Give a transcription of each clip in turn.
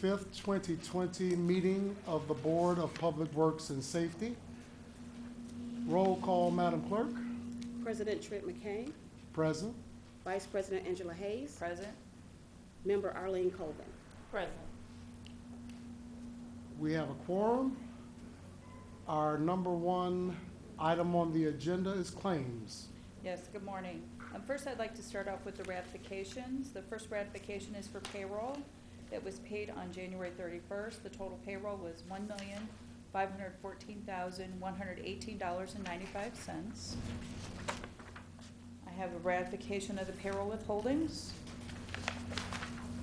25th, 2020 meeting of the Board of Public Works and Safety. Roll call, Madam Clerk. President Trent McCain, Present. Vice President Angela Hayes, Present. Member Arlene Colvin. Present. We have a quorum. Our number one item on the agenda is claims. Yes, good morning. First, I'd like to start off with the ratifications. The first ratification is for payroll that was paid on January 31st. The total payroll was $1,514,118.95. I have a ratification of the payroll withholdings.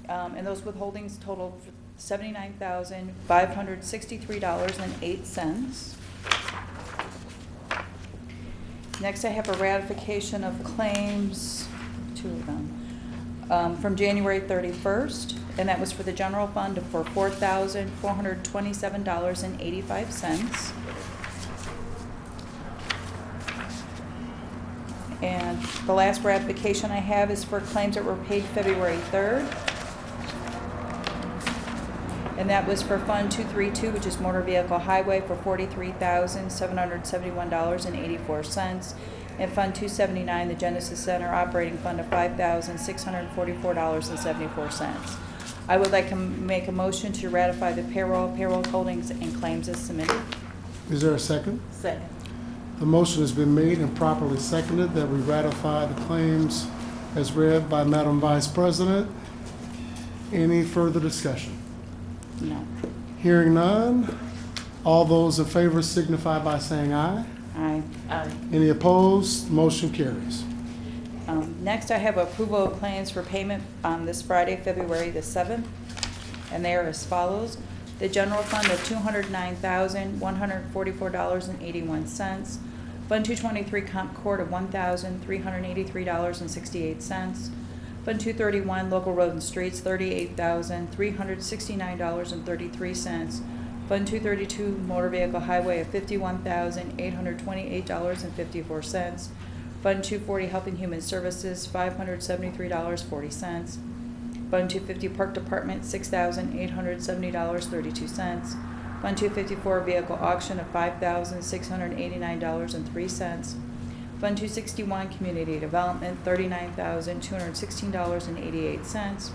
And those withholdings totaled $79,563.08. Next, I have a ratification of claims, two of them, from January 31st, and that was for the general fund for $4,427.85. And the last ratification I have is for claims that were paid February 3rd. And that was for Fund 232, which is Motor Vehicle Highway, for $43,771.84. And Fund 279, the Genesis Center Operating Fund, of $5,644.74. I would like to make a motion to ratify the payroll holdings, and claims as submitted. Is there a second? Second. The motion has been made and properly seconded that we ratify the claims as read by Madam Vice President. Any further discussion? No. Hearing none, all those in favor signify by saying aye. Aye. Aye. Any opposed? Motion carries. Next, I have approval of claims for payment on this Friday, February the 7th, and they are as follows. The general fund of $209,144.81. Fund 223 Comp Court of $1,383.68. Fund 231 Local Road and Streets, $38,369.33. Fund 232 Motor Vehicle Highway of $51,828.54. Fund 240 Health and Human Services, $573.40. Fund 250 Park Department, $6,870.32. Fund 254 Vehicle Auction of $5,689.03. Fund 261 Community Development, $39,216.88.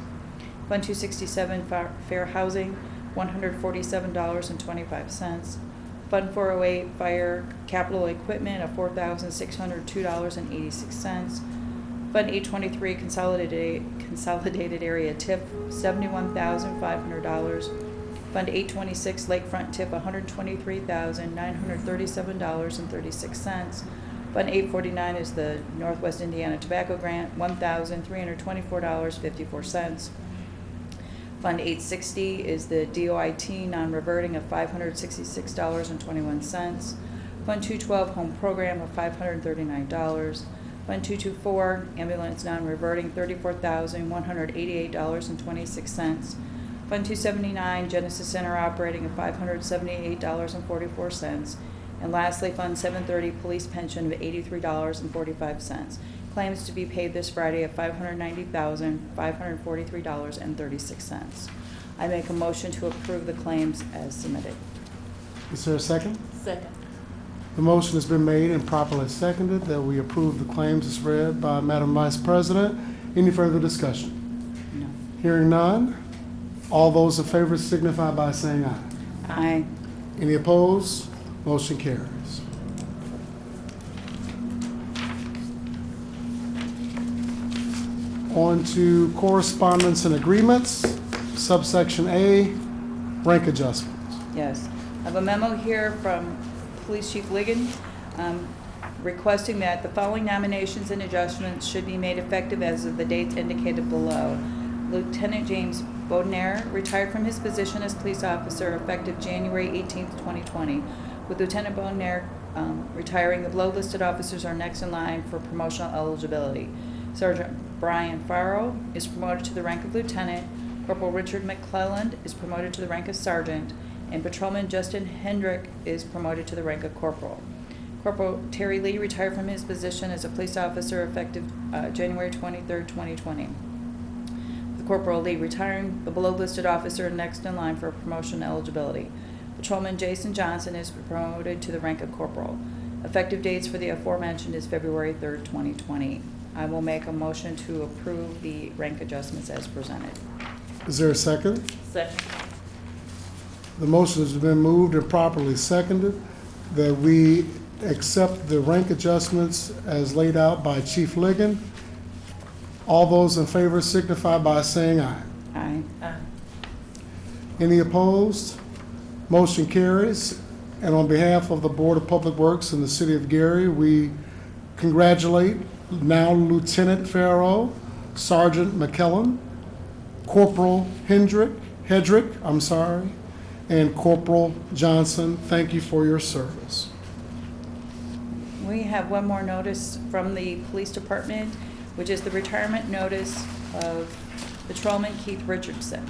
Fund 267 Fair Housing, $147.25. Fund 408 Fire Capital Equipment of $4,602.86. Fund 823 Consolidated Area TIF, $71,500. Fund 826 Lakefront TIF, $123,937.36. Fund 849 is the Northwest Indiana Tobacco Grant, $1,324.54. Fund 860 is the DOIT non-reverting of $566.21. Fund 212 Home Program of $539. Fund 224 Ambulance non-reverting, $34,188.26. Fund 279 Genesis Center Operating of $578.44. And lastly, Fund 730 Police Pension of $83.45. Claims to be paid this Friday of $590,543.36. I make a motion to approve the claims as submitted. Is there a second? Second. The motion has been made and properly seconded that we approve the claims as read by Madam Vice President. Any further discussion? No. Hearing none, all those in favor signify by saying aye. Aye. Any opposed? Motion carries. On to correspondence and agreements. Subsection A, rank adjustments. Yes. I have a memo here from Police Chief Ligon requesting that the following nominations and adjustments should be made effective as of the dates indicated below. Lieutenant James Bodnair retired from his position as police officer effective January 18th, 2020. With Lieutenant Bodnair retiring, the below-listed officers are next in line for promotional eligibility. Sergeant Brian Farrow is promoted to the rank of lieutenant. Corporal Richard McClelland is promoted to the rank of sergeant. And Patrolman Justin Hendrick is promoted to the rank of corporal. Corporal Terry Lee retired from his position as a police officer effective January 23rd, 2020. Corporal Lee retiring, the below-listed officer next in line for promotion eligibility. Patrolman Jason Johnson is promoted to the rank of corporal. Effective dates for the aforementioned is February 3rd, 2020. I will make a motion to approve the rank adjustments as presented. Is there a second? Second. The motion has been moved and properly seconded that we accept the rank adjustments as laid out by Chief Ligon. All those in favor signify by saying aye. Aye. Aye. Any opposed? Motion carries. And on behalf of the Board of Public Works in the City of Gary, we congratulate now Lieutenant Farrow, Sergeant McKellen, Corporal Hedrick, and Corporal Johnson. Thank you for your service. We have one more notice from the police department, which is the retirement notice of Patrolman Keith Richardson.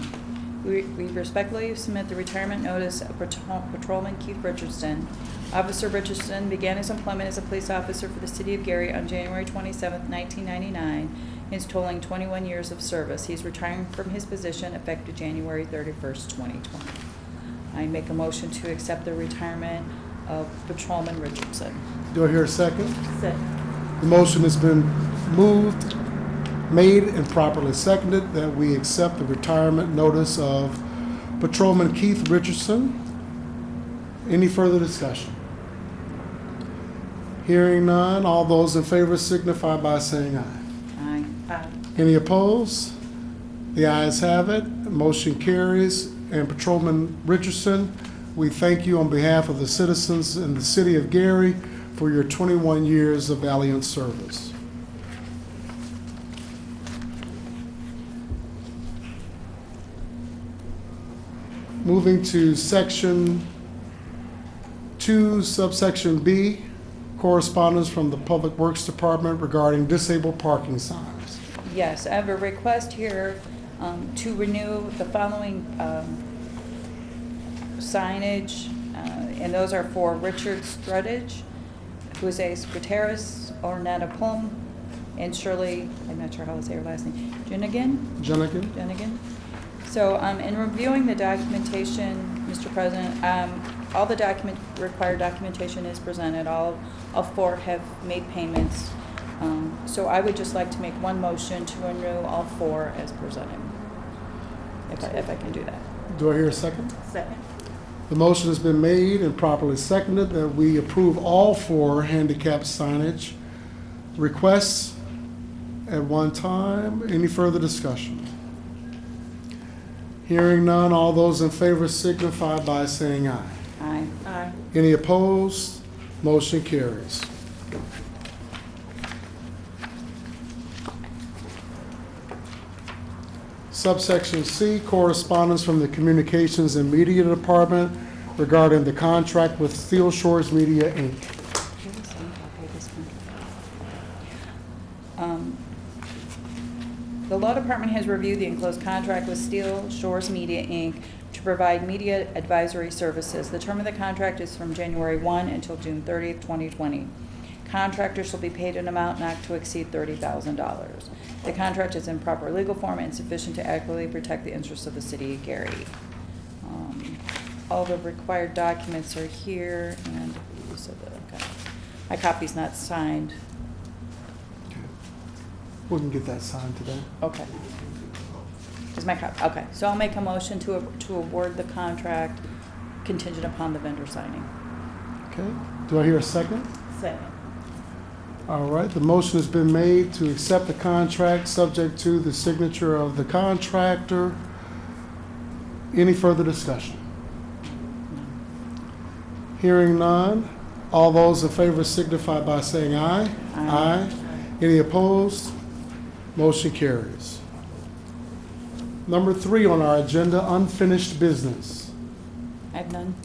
We respectfully submit the retirement notice of Patrolman Keith Richardson. Officer Richardson began his employment as a police officer for the City of Gary on January 27, 1999, and is totaling 21 years of service. He is retiring from his position effective January 31st, 2020. I make a motion to accept the retirement of Patrolman Richardson. Do I hear a second? Second. The motion has been moved, made, and properly seconded that we accept the retirement notice of Patrolman Keith Richardson. Any further discussion? Hearing none, all those in favor signify by saying aye. Aye. Aye. Any opposed? The ayes have it. Motion carries. And Patrolman Richardson, we thank you on behalf of the citizens in the City of Gary for your 21 years of valiant service. Moving to Section 2, subsection B, correspondence from the Public Works Department regarding disabled parking signs. Yes, I have a request here to renew the following signage, and those are for Richard Strudage, Jose Gutierrez, Ornetta Plum, and Shirley, I'm not sure how to say her last name, Jenigan? Jenigan? So in reviewing the documentation, Mr. President, all the required documentation is presented. All four have made payments. So I would just like to make one motion to renew all four as presented, if I can do that. Do I hear a second? Second. The motion has been made and properly seconded that we approve all four handicap signage requests at one time. Any further discussion? Hearing none, all those in favor signify by saying aye. Aye. Aye. Any opposed? Motion carries. Subsection C, correspondence from the Communications and Media Department regarding the contract with Steel Shores Media, Inc. The Law Department has reviewed the enclosed contract with Steel Shores Media, Inc. to provide media advisory services. The term of the contract is from January 1 until June 30th, 2020. Contractors shall be paid an amount not to exceed $30,000. The contract is in proper legal form and sufficient to adequately protect the interests of the City of Gary. All the required documents are here, and my copy's not signed. We can get that signed today. Okay. Is my okay, so I'll make a motion to award the contract contingent upon the vendor signing. Okay. Do I hear a second? Second. All right. The motion has been made to accept the contract subject to the signature of the contractor. Any further discussion? Hearing none. All those in favor signify by saying aye. Aye. Any opposed? Motion carries. Number 3 on our agenda, unfinished business. I have none.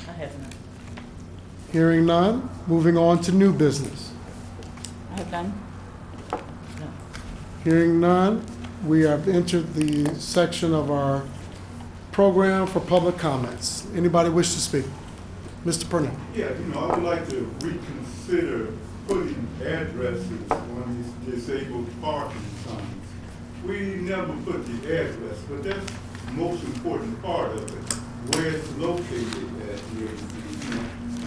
I have none. Hearing none, moving on to new business. I have none. No. Hearing none, we have entered the section of our program for public comments. Anybody wish to speak? Mr. Purnell. Yeah, I would like to reconsider putting addresses on these disabled parking signs. we never put the address, but that's the most important part of it, where it's located at the AZ.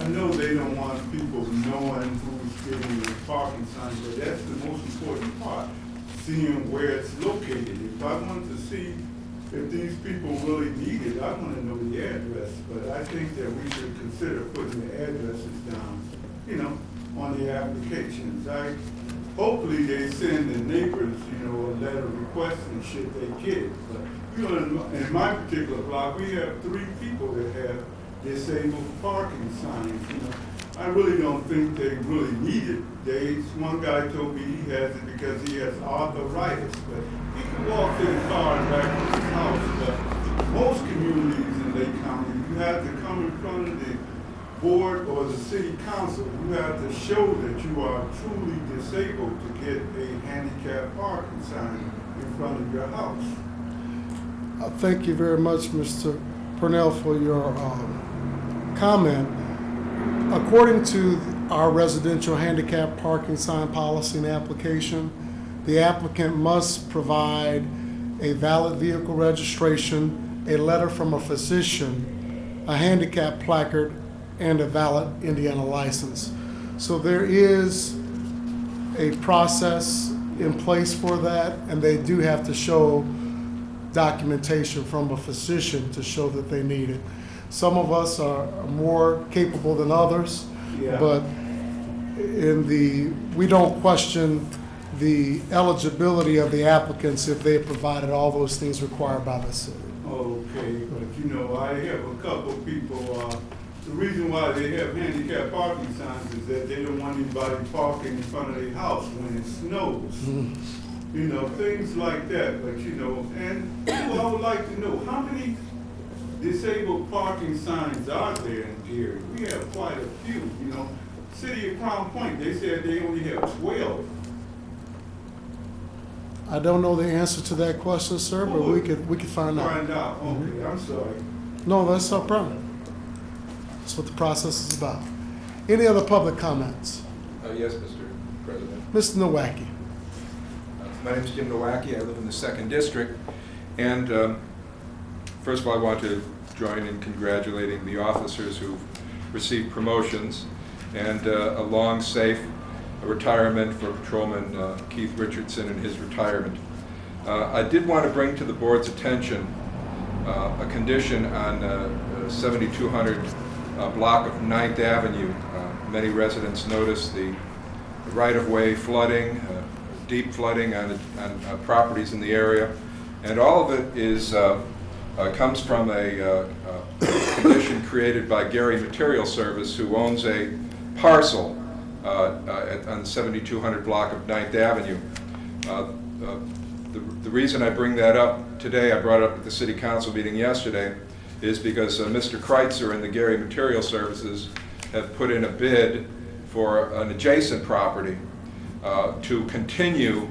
I know they don't want people knowing who's getting the parking sign, but that's the most important part, seeing where it's located. If I wanted to see if these people really need it, I want to know the address, but I think that we should consider putting the addresses down, you know, on the applications. Hopefully they send the neighbors, you know, a letter requesting should they get it. But, you know, in my particular block, we have 3 people that have disabled parking signs, you know. I really don't think they really need it. One guy told me he has it because he has arthritis, but he can walk his car and back to his house. But most communities in Lake County, you have to come in front of the board or the city council. You have to show that you are truly disabled to get a handicap parking sign in front of your house. Thank you very much, Mr. Purnell, for your comment. According to our residential handicap parking sign policy and application, the applicant must provide a valid vehicle registration, a letter from a physician, a handicap placard, and a valid Indiana license. So there is a process in place for that, and they do have to show documentation from a physician to show that they need it. Some of us are more capable than others, Yeah. but we don't question the eligibility of the applicants if they have provided all those things required by the city. Okay, but you know, I have a couple people, the reason why they have handicap parking signs is that they don't want anybody parking in front of their house when it snows. You know, things like that, but you know, and I would like to know, how many disabled parking signs are there in Gary? We have quite a few, you know. City of Crown Point, they said they only have 12. I don't know the answer to that question, sir, but we could find out. Find out, okay, I'm sorry. No, that's no problem. That's what the process is about. Any other public comments? Yes, Mr. President. Mr. Nowacki. My name is Jim Nowacki. I live in the 2nd District. And first of all, I want to join in congratulating the officers who've received promotions and a long, safe retirement for Patrolman Keith Richardson and his retirement. I did want to bring to the board's attention a condition on 7200 block of 9th Avenue. Many residents noticed the right-of-way flooding, deep flooding on properties in the area, and all of it is comes from a condition created by Gary Material Service, who owns a parcel on 7200 block of 9th Avenue. The reason I bring that up today, I brought it up at the City Council meeting yesterday, is because Mr. Kreitzer and the Gary Material Services have put in a bid for an adjacent property to continue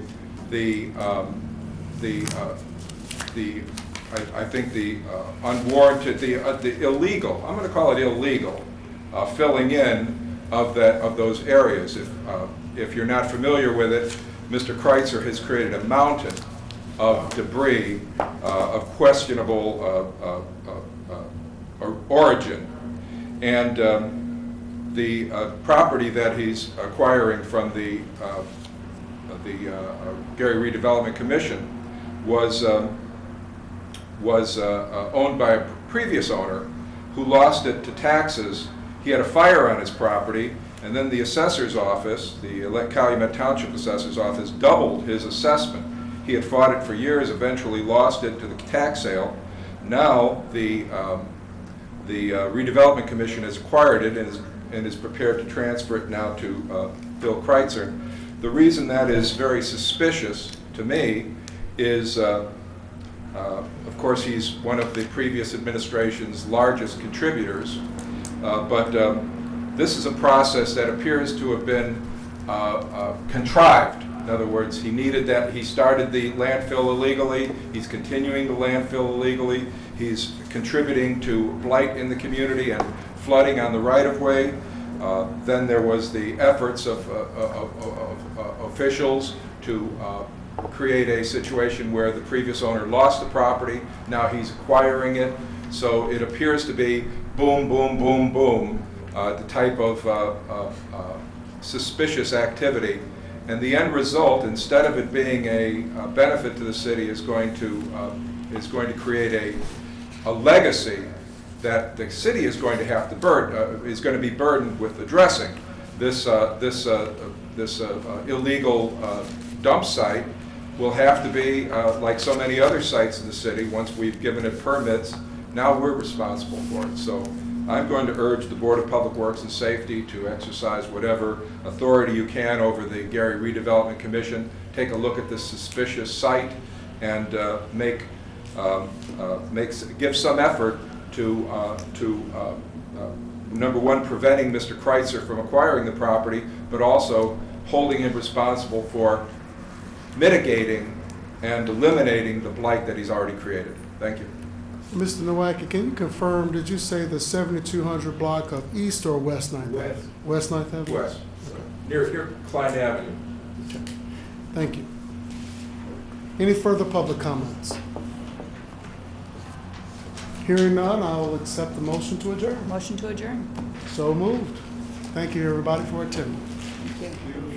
I think the unwarranted, the illegal, I'm going to call it illegal, filling in of those areas. If you're not familiar with it, Mr. Kreitzer has created a mountain of debris of questionable origin, and the property that he's acquiring from the Gary Redevelopment Commission was owned by a previous owner who lost it to taxes. He had a fire on his property, and then the assessor's office, the Calumet Township Assessor's Office, doubled his assessment. He had fought it for years, eventually lost it to the tax sale. Now the Redevelopment Commission has acquired it and is prepared to transfer it now to Bill Kreitzer. The reason that is very suspicious to me is, of course, he's one of the previous administration's largest contributors, but this is a process that appears to have been contrived. In other words, he needed that. He started the landfill illegally. He's continuing the landfill illegally. He's contributing to blight in the community and flooding on the right-of-way. Then there was the efforts of officials to create a situation where the previous owner lost the property, now he's acquiring it. So it appears to be boom, boom, boom, boom, the type of suspicious activity. And the end result, instead of it being a benefit to the city, is going to create a legacy that the city is going to have to is going to be burdened with addressing. This illegal dump site will have to be, like so many other sites in the city, once we've given it permits, now we're responsible for it. So I'm going to urge the Board of Public Works and Safety to exercise whatever authority you can over the Gary Redevelopment Commission. Take a look at this suspicious site and give some effort to number one, preventing Mr. Kreitzer from acquiring the property, but also holding him responsible for mitigating and eliminating the blight that he's already created. Thank you. Mr. Nowacki, can you confirm, did you say the 7200 block of East or West 9th? West. West 9th Avenue? West, near Klein Avenue. Thank you. Any further public comments? Hearing none, I will accept the motion to adjourn. Motion to adjourn. So moved. Thank you, everybody, for attending. Thank you.